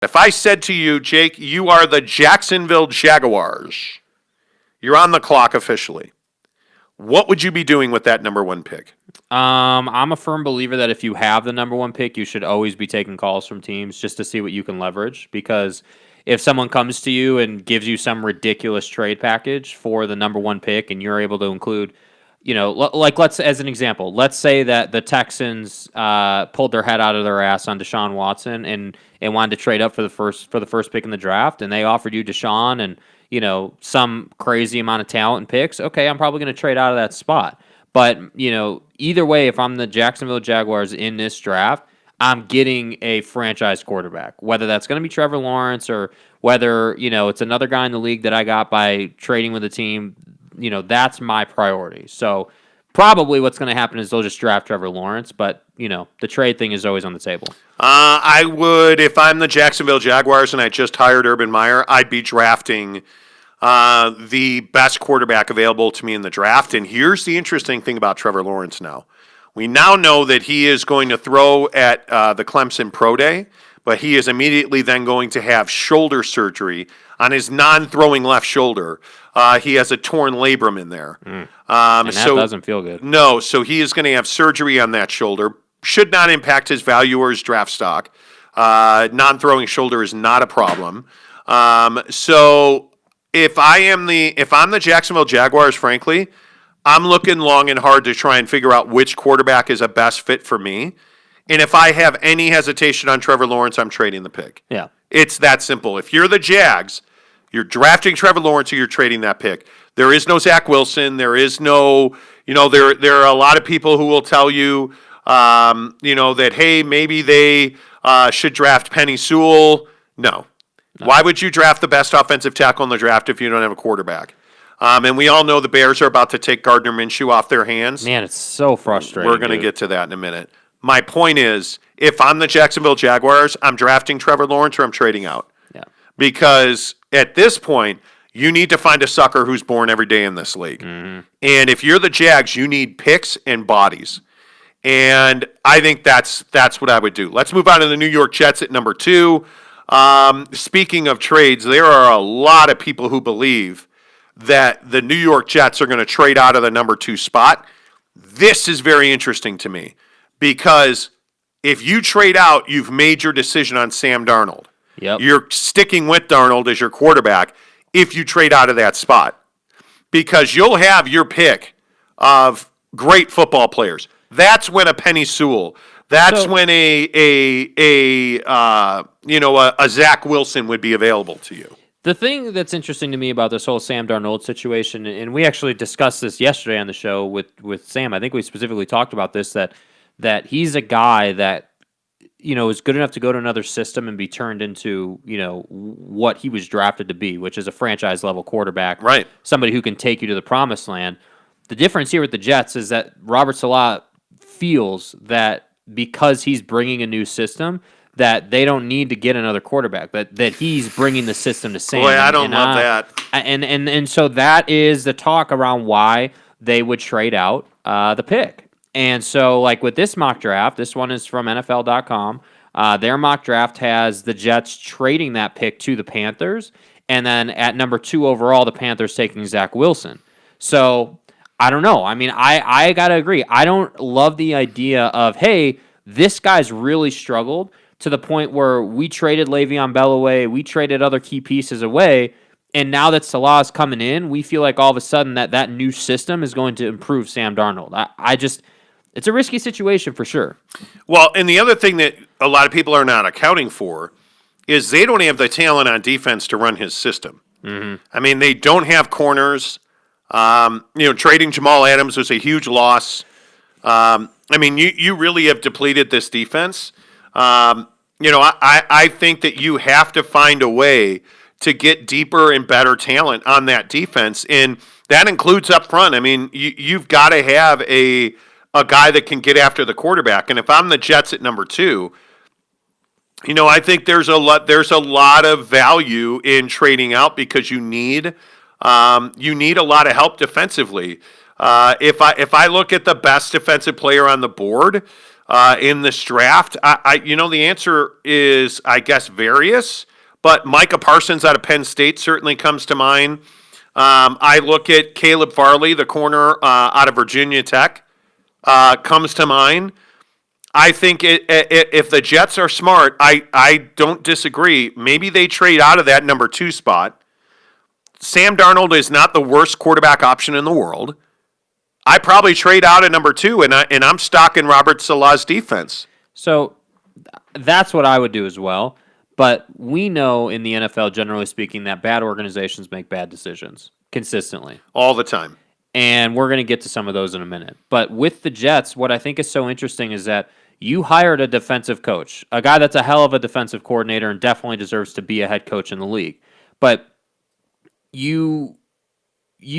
If I said to you, Jake, you are the Jacksonville Jaguars, you're on the clock officially, what would you be doing with that number 1 pick? I'm a firm believer that if you have the number 1 pick, you should always be taking calls from teams just to see what you can leverage. Because if someone comes to you and gives you some ridiculous trade package for the number 1 pick, and you're able to include, as an example, let's say that the Texans pulled their head out of their ass on Deshaun Watson and wanted to trade up for the first pick in the draft, and they offered you Deshaun and some crazy amount of talent and picks. Okay, I'm probably going to trade out of that spot. But, either way, if I'm the Jacksonville Jaguars in this draft, I'm getting a franchise quarterback, whether that's going to be Trevor Lawrence or whether, it's another guy in the league that I got by trading with a team. That's my priority. So probably what's going to happen is they'll just draft Trevor Lawrence, but, the trade thing is always on the table. I would, if I'm the Jacksonville Jaguars and I just hired Urban Meyer, I'd be drafting the best quarterback available to me in the draft. And here's the interesting thing about Trevor Lawrence now. We now know that he is going to throw at the Clemson Pro Day, but he is immediately then going to have shoulder surgery on his non-throwing left shoulder. He has a torn labrum in there. And that doesn't feel good. No, so he is going to have surgery on that shoulder. Should not impact his value or his draft stock. Non-throwing shoulder is not a problem. So if I'm the Jacksonville Jaguars, frankly, I'm looking long and hard to try and figure out which quarterback is a best fit for me. And if I have any hesitation on Trevor Lawrence, I'm trading the pick. Yeah. It's that simple. If you're the Jags, you're drafting Trevor Lawrence or you're trading that pick. There is no Zach Wilson. There is no, there are a lot of people who will tell you, that, hey, maybe they should draft Penny Sewell. No. Why would you draft the best offensive tackle in the draft if you don't have a quarterback? And we all know the Bears are about to take Gardner Minshew off their hands. Man, it's so frustrating. We're going to get to that in a minute. My point is, if I'm the Jacksonville Jaguars, I'm drafting Trevor Lawrence or I'm trading out. Yeah. Because at this point, you need to find a sucker who's born every day in this league. Mm-hmm. And if you're the Jags, you need picks and bodies. And I think that's what I would do. Let's move on to the New York Jets at number 2. Speaking of trades, there are a lot of people who believe that the New York Jets are going to trade out of the number 2 spot. This is very interesting to me because if you trade out, you've made your decision on Sam Darnold. Yep. You're sticking with Darnold as your quarterback if you trade out of that spot because you'll have your pick of great football players. That's when a Penny Sewell. That's when a Zach Wilson would be available to you. The thing that's interesting to me about this whole Sam Darnold situation, and we actually discussed this yesterday on the show with Sam. I think we specifically talked about this that he's a guy that is good enough to go to another system and be turned into what he was drafted to be, which is a franchise level quarterback, right? Somebody who can take you to the promised land. The difference here with the Jets is that Robert Saleh feels that because he's bringing a new system, that they don't need to get another quarterback, that he's bringing the system to Sam. Boy, I don't love that. And so that is the talk around why they would trade out the pick. And so, like with this mock draft, this one is from NFL.com. Their mock draft has the Jets trading that pick to the Panthers, and then at number 2 overall, the Panthers taking Zach Wilson. So I don't know. I mean, I got to agree. I don't love the idea of, hey, this guy's really struggled to the point where we traded Le'Veon Bell away, we traded other key pieces away, and now that Salah's coming in, we feel like all of a sudden that new system is going to improve Sam Darnold. It's a risky situation for sure. Well, and the other thing that a lot of people are not accounting for is they don't have the talent on defense to run his system. Mm-hmm. I mean, they don't have corners. Trading Jamal Adams was a huge loss. I mean, you really have depleted this defense. I think that you have to find a way to get deeper and better talent on that defense, and that includes up front. I mean, you've got to have a guy that can get after the quarterback. And if I'm the Jets at number 2, I think there's a lot of value in trading out because you need a lot of help defensively. If I look at the best defensive player on the board, in this draft? The answer is, I guess, various. But Micah Parsons out of Penn State certainly comes to mind. I look at Caleb Farley, the corner out of Virginia Tech, comes to mind. I think if the Jets are smart, I don't disagree. Maybe they trade out of that number 2 spot. Sam Darnold is not the worst quarterback option in the world. I probably trade out at number 2, and I'm stocking Robert Saleh's defense. So that's what I would do as well. But we know in the NFL, generally speaking, that bad organizations make bad decisions consistently. All the time. And we're going to get to some of those in a minute. But with the Jets, what I think is so interesting is that you hired a defensive coach, a guy that's a hell of a defensive coordinator and definitely deserves to be a head coach in the league. But you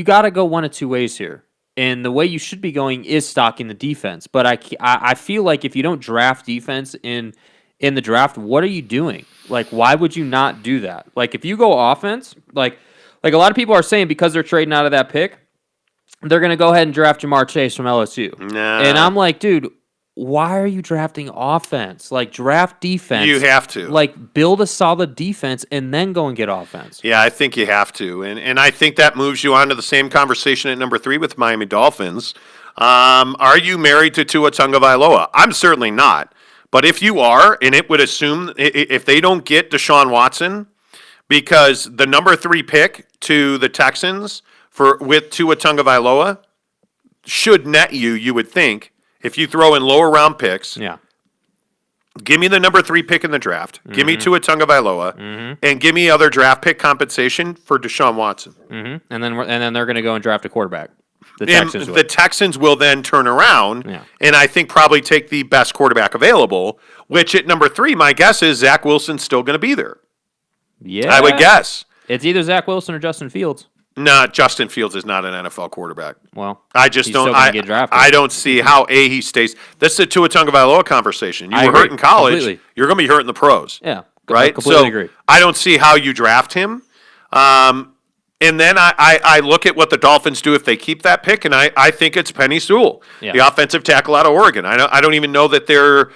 got to go one of two ways here. And the way you should be going is stocking the defense. But I feel like if you don't draft defense in the draft, what are you doing? Like, why would you not do that? Like, if you go offense, like a lot of people are saying because they're trading out of that pick, they're going to go ahead and draft Jamar Chase from LSU. Nah. And I'm like, dude, why are you drafting offense? Like, draft defense. You have to. Like, build a solid defense and then go and get offense. Yeah, I think you have to. And I think that moves you on to the same conversation at number 3 with Miami Dolphins. Are you married to Tua Tagovailoa? I'm certainly not. But if you are, and it would assume if they don't get Deshaun Watson, because the number 3 pick to the Texans with Tua Tagovailoa should net you would think, if you throw in lower round picks. Yeah. Give me the number 3 pick in the draft. Mm-hmm. Give me Tua Tagovailoa, and give me other draft pick compensation for Deshaun Watson. Mm-hmm. And then they're going to go and draft a quarterback. The Texans will then turn around, and I think probably take the best quarterback available, which at number 3, my guess is Zach Wilson's still going to be there. Yeah. I would guess. It's either Zach Wilson or Justin Fields. No, Justin Fields is not an NFL quarterback. Well, I just don't. Get drafted. I don't see how he stays. This is a Tua Tagovailoa conversation. You were hurt in college. Completely. You're going to be hurt in the pros. Yeah, right. I completely agree. I don't see how you draft him. And then I look at what the Dolphins do if they keep that pick, and I think it's Penny Sewell, the offensive tackle out of Oregon. I don't even know that there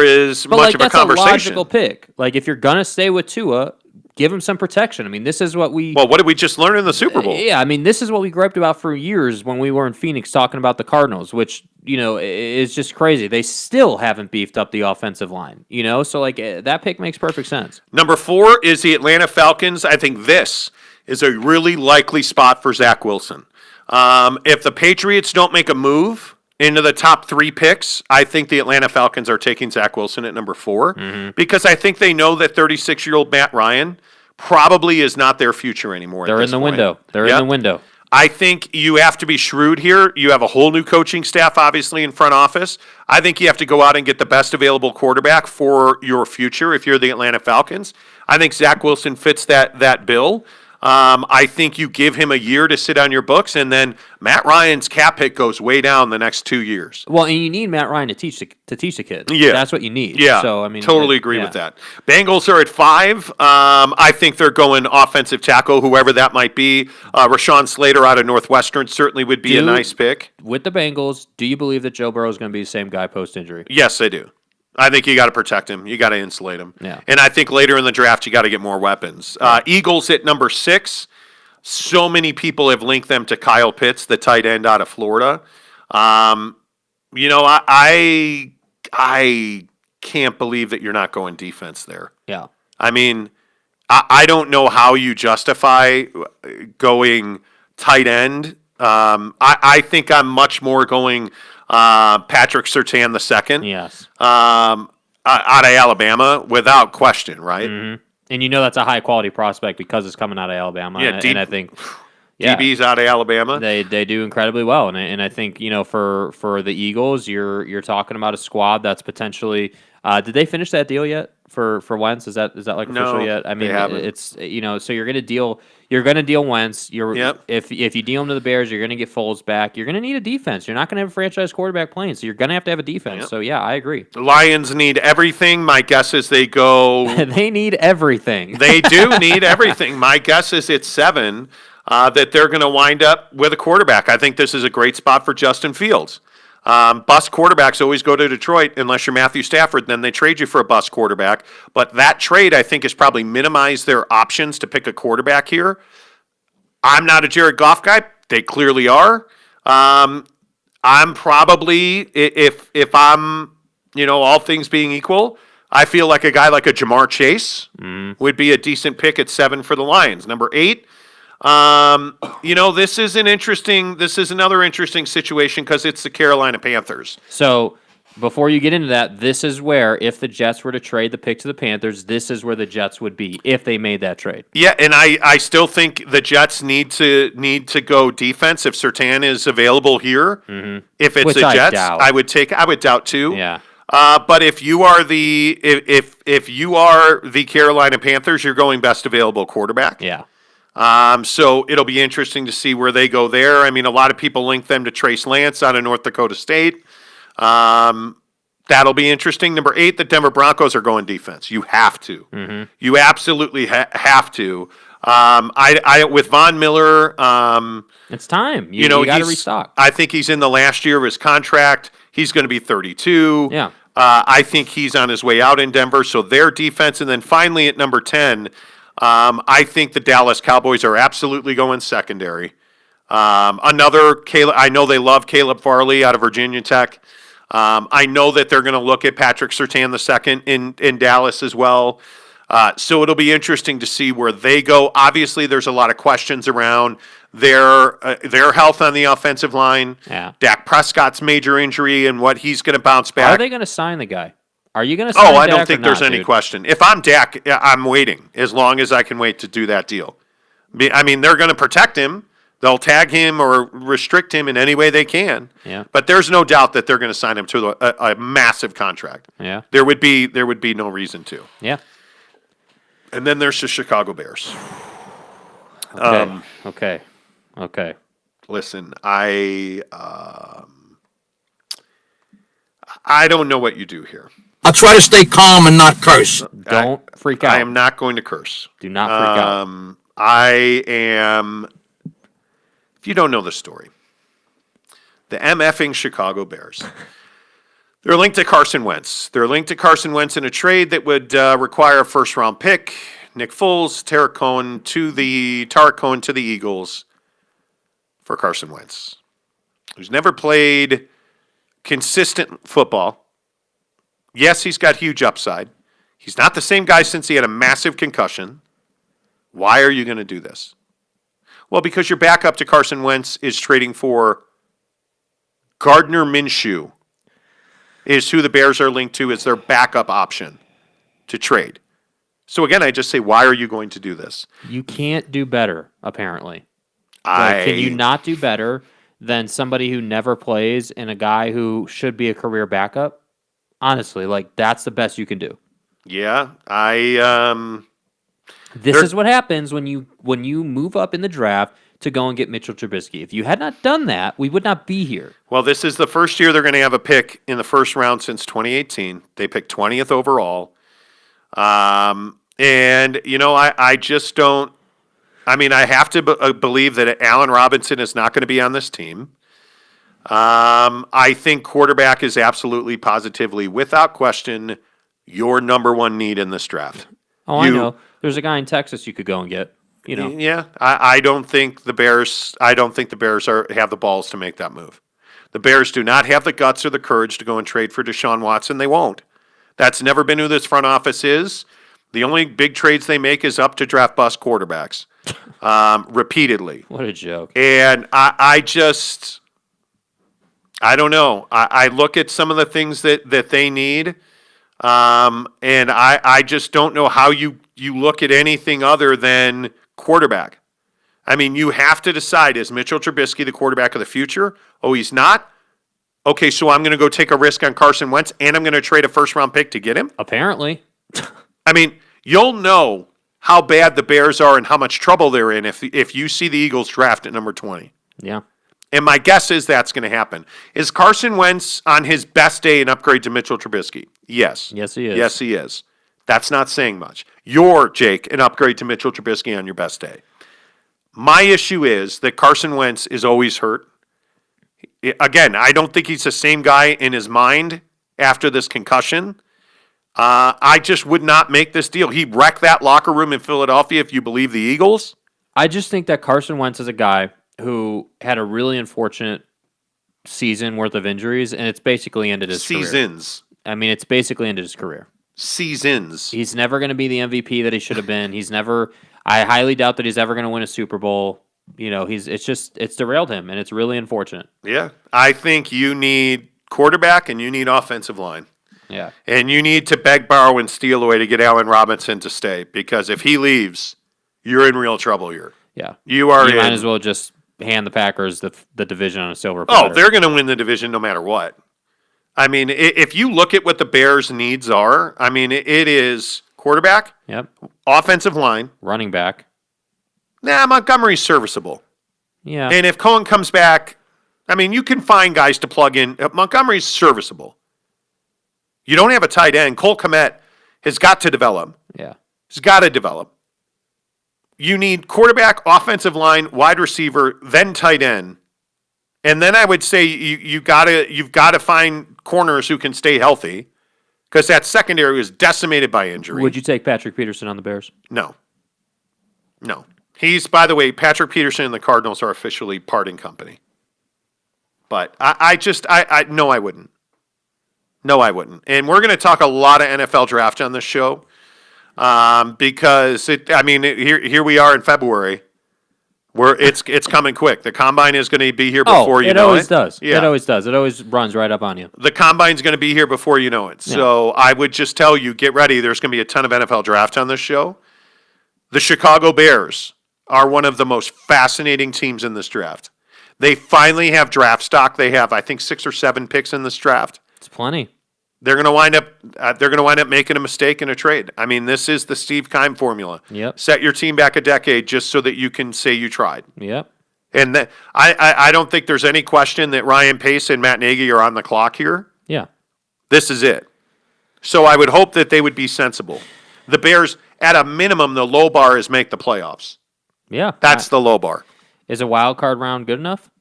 is much of a conversation. That's a logical pick. Like, if you're gonna stay with Tua, give him some protection. I mean, this is what we. Well, what did we just learn in the Super Bowl? Yeah, I mean, this is what we griped about for years when we were in Phoenix talking about the Cardinals, which is just crazy. They still haven't beefed up the offensive line. So like that pick makes perfect sense. Number 4 is the Atlanta Falcons. I think this is a really likely spot for Zach Wilson. If the Patriots don't make a move into the top 3 picks, I think the Atlanta Falcons are taking Zach Wilson at number 4 because I think they know that 36-year-old Matt Ryan probably is not their future anymore. They're in the window. They're in the window. I think you have to be shrewd here. You have a whole new coaching staff, obviously, in front office. I think you have to go out and get the best available quarterback for your future if you're the Atlanta Falcons. I think Zach Wilson fits that bill. I think you give him a year to sit on your books, and then Matt Ryan's cap hit goes way down the next 2 years. Well, and you need Matt Ryan to teach the kid. Yeah, that's what you need. Yeah, so I mean, totally agree with that. Bengals are at 5. I think they're going offensive tackle, whoever that might be. Rashawn Slater out of Northwestern certainly would be a nice pick. With the Bengals, do you believe that Joe Burrow is going to be the same guy post-injury? Yes, I do. I think you got to protect him. You got to insulate him. Yeah. And I think later in the draft, you got to get more weapons. Eagles at number 6. So many people have linked them to Kyle Pitts, the tight end out of Florida. I can't believe that you're not going defense there. Yeah. I mean, I don't know how you justify going tight end. I think I'm much more going Patrick Surtain II. Yes. Out of Alabama, without question, right? Mm-hmm. And that's a high quality prospect because it's coming out of Alabama. Yeah, and I think DB's out of Alabama. They do incredibly well, and I think for the Eagles, you're talking about a squad that's potentially. Did they finish that deal yet for Wentz? Is that like official yet? I mean, it's so you're going to deal Wentz. If you deal him to the Bears, you're going to get Foles back. You're going to need a defense. You're not going to have a franchise quarterback playing, so you're going to have a defense. Yep. So yeah, I agree. The Lions need everything. My guess is they go. They need everything. They do need everything. My guess is it's 7 that they're going to wind up with a quarterback. I think this is a great spot for Justin Fields. Bust quarterbacks always go to Detroit unless you're Matthew Stafford. Then they trade you for a bust quarterback. But that trade, I think, has probably minimized their options to pick a quarterback here. I'm not a Jared Goff guy. They clearly are. I'm probably, if I'm, all things being equal, I feel like a guy like a Jamar Chase would be a decent pick at 7 for the Lions. Number 8. This is another interesting situation because it's the Carolina Panthers. So before you get into that, this is where, if the Jets were to trade the pick to the Panthers, this is where the Jets would be if they made that trade. Yeah, and I still think the Jets need to go defense if Surtain is available here. Mm-hmm. If it's the Jets, I would doubt too. Yeah. But if you are if you are the Carolina Panthers, you're going best available quarterback. Yeah. So it'll be interesting to see where they go there. I mean, a lot of people link them to Trace Lance out of North Dakota State. That'll be interesting. Number 8, the Denver Broncos are going defense. You have to. Mm-hmm. You absolutely have to. I with Von Miller. It's time. You got to restock. I think he's in the last year of his contract. He's going to be 32. Yeah. I think he's on his way out in Denver. So their defense, and then finally at number 10. I think the Dallas Cowboys are absolutely going secondary. Another Caleb. I know they love Caleb Farley out of Virginia Tech. I know that they're going to look at Patrick Surtain II in Dallas as well. So it'll be interesting to see where they go. Obviously, there's a lot of questions around their health on the offensive line. Yeah. Dak Prescott's major injury and what he's going to bounce back. Are they going to sign the guy? Are you going to sign Dak? I don't think there's any question. If I'm Dak, I'm waiting as long as I can wait to do that deal. I mean, they're going to protect him. They'll tag him or restrict him in any way they can. Yeah. But there's no doubt that they're going to sign him to a massive contract. Yeah. There would be no reason to. Yeah. And then there's the Chicago Bears. Okay. Listen, I don't know what you do here. I'll try to stay calm and not curse. Don't freak out. I am not going to curse. Do not freak out. I am. If you don't know the story, the MFing Chicago Bears. They're linked to Carson Wentz. They're linked to Carson Wentz in a trade that would require a first-round pick. Nick Foles, Tarek Cohen to the Eagles for Carson Wentz, who's never played consistent football. Yes, he's got huge upside. He's not the same guy since he had a massive concussion. Why are you going to do this? Well, because your backup to Carson Wentz is trading for Gardner Minshew, is who the Bears are linked to as their backup option to trade. So again, I just say, why are you going to do this? You can't do better, apparently. Can you not do better than somebody who never plays and a guy who should be a career backup? Honestly, that's the best you can do. Yeah, This is what happens when you move up in the draft to go and get Mitchell Trubisky. If you had not done that, we would not be here. Well, this is the first year they're going to have a pick in the first round since 2018. They picked 20th overall. I just don't. I mean, I have to believe that Allen Robinson is not going to be on this team. I think quarterback is absolutely, positively, without question, your number one need in this draft. Oh, I know. There's a guy in Texas you could go and get. Yeah, I don't think the Bears. I don't think the Bears have the balls to make that move. The Bears do not have the guts or the courage to go and trade for Deshaun Watson. They won't. That's never been who this front office is. The only big trades they make is up to draft bust quarterbacks, repeatedly. What a joke! And I don't know. I look at some of the things that they need, and I just don't know how you look at anything other than quarterback. I mean, you have to decide, is Mitchell Trubisky the quarterback of the future? Oh, he's not? Okay, so I'm going to go take a risk on Carson Wentz, and I'm going to trade a first-round pick to get him? Apparently. I mean, you'll know how bad the Bears are and how much trouble they're in if you see the Eagles draft at number 20. Yeah. And my guess is that's going to happen. Is Carson Wentz on his best day an upgrade to Mitchell Trubisky? Yes. Yes, he is. Yes, he is. That's not saying much. You're, Jake, an upgrade to Mitchell Trubisky on your best day. My issue is that Carson Wentz is always hurt. again, I don't think he's the same guy in his mind after this concussion. I just would not make this deal. He wrecked that locker room in Philadelphia, if you believe the Eagles. I just think that Carson Wentz is a guy who had a really unfortunate season worth of injuries, and it's basically ended his career. Seasons. I mean, it's basically ended his career. Seasons. He's never going to be the MVP that he should have been. He's never. I highly doubt that he's ever going to win a Super Bowl. You know, it's derailed him, and it's really unfortunate. Yeah. I think you need quarterback and you need offensive line. Yeah. And you need to beg, borrow, and steal away to get Allen Robinson to stay, because if he leaves, you're in real trouble here. Yeah. You are. You might as well just hand the Packers the division on a silver platter. Oh, they're going to win the division no matter what. I mean, if you look at what the Bears' needs are, I mean, it is quarterback, Yep. offensive line. Running back. Nah, Montgomery's serviceable. Yeah. And if Cohen comes back, I mean, you can find guys to plug in. Montgomery's serviceable. You don't have a tight end. Cole Kmet has got to develop. Yeah. He's got to develop. You need quarterback, offensive line, wide receiver, then tight end. And then I would say you've got to find corners who can stay healthy, because that secondary was decimated by injury. Would you take Patrick Peterson on the Bears? No. He's, by the way, Patrick Peterson and the Cardinals are officially parting company. But I wouldn't. No, I wouldn't. And we're going to talk a lot of NFL draft on this show, because here we are in February. It's coming quick. The combine is going to be here before you know it. It always does. Yeah. It always does. It always runs right up on you. The combine's going to be here before you know it. Yeah. So I would just tell you, get ready. There's going to be a ton of NFL draft on this show. The Chicago Bears are one of the most fascinating teams in this draft. They finally have draft stock. They have, I think, 6 or 7 picks in this draft. It's plenty. They're going to wind up making a mistake in a trade. I mean, this is the Steve Keim formula. Yep. Set your team back a decade just so that you can say you tried. Yep. And I don't think there's any question that Ryan Pace and Matt Nagy are on the clock here. Yeah. This is it. So I would hope that they would be sensible. The Bears, at a minimum, the low bar is make the playoffs. Yeah. That's the low bar. Is a wild card round good enough?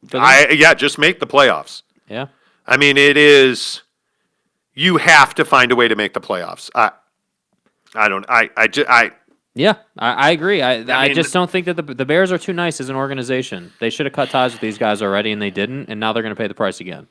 Just make the playoffs. Yeah. I mean, it is. You have to find a way to make the playoffs. Yeah, I agree. I mean, just don't think that the Bears are too nice as an organization. They should have cut ties with these guys already, and they didn't, and now they're going to pay the price again.